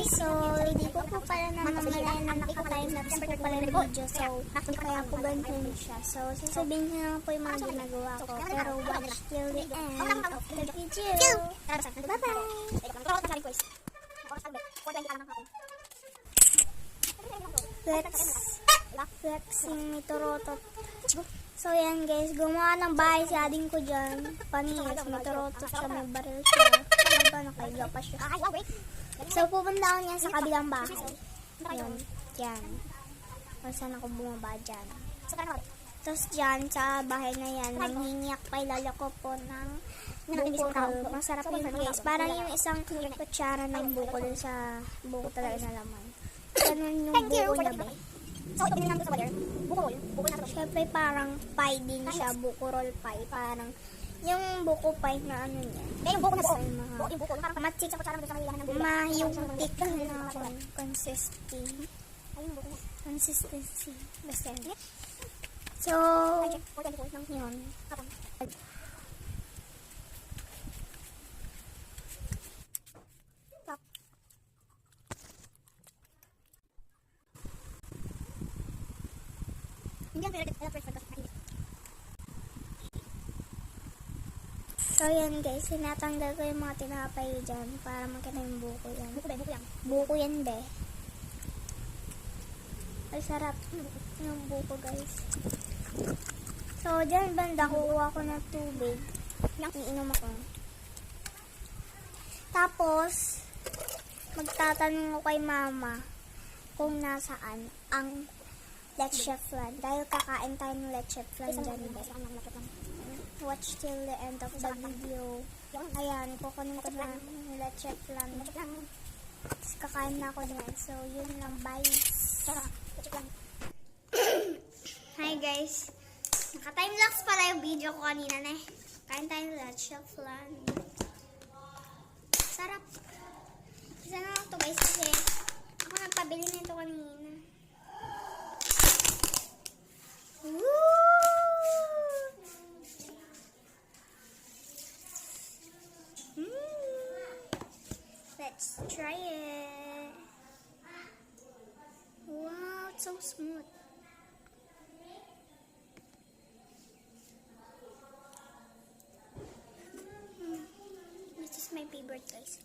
So, hindi ko po pala naman na naka-timelapse po pala ng video. So, kaya po ganito siya. So, sasabihin niyo lang po yung mga ginagawa ko. Pero watch till the end of the video. Bye-bye! Flexing ni Torotot. So, yan guys. Gumawa ng bahay si ading ko dyan. Panis. May Torotot siya. May baril siya. Diba nakaiga pa siya. So, pupunta ako niya sa kabilang bahay. Yun. Yan. Kung saan ako bumaba dyan. Tapos dyan, sa bahay na yan, manghiniyak pa ilalako po ng bukol. Masarap yun guys. Parang yung isang kutsara ng bukol sa buko talaga na laman. Ganun yung bukol na ba? Siyempre parang pie din siya. Bukurol pie. Parang yung buko pie na ano niya. Yung buko na buko. Matik. Mayungtik na consistency. Basta yun. So, yun. So, yan guys. Sinatanggal ko yung mga tinapay dyan para makita yung buko yan. Buko yan, be. Ay, sarap yung buko, guys. So, dyan banda, kukuha ko ng tubig. Iinom ako. Tapos, magtatanong ko kay mama kung nasaan ang leche flan. Dahil kakain tayo ng leche flan dyan, be. Watch till the end of the video. Ayan, kukunin ko na yung leche flan. Tapos kakain na ako dyan. So, yun lang. Bye. Hi guys. Naka-timelapse pala yung video ko kanina na eh. Kain tayo ng leche flan. Sarap. Isa na lang ito guys kasi ako nagpabili na ito kanina. Woo! Let's try it. Wow, it's so smooth. This is my favorite guys.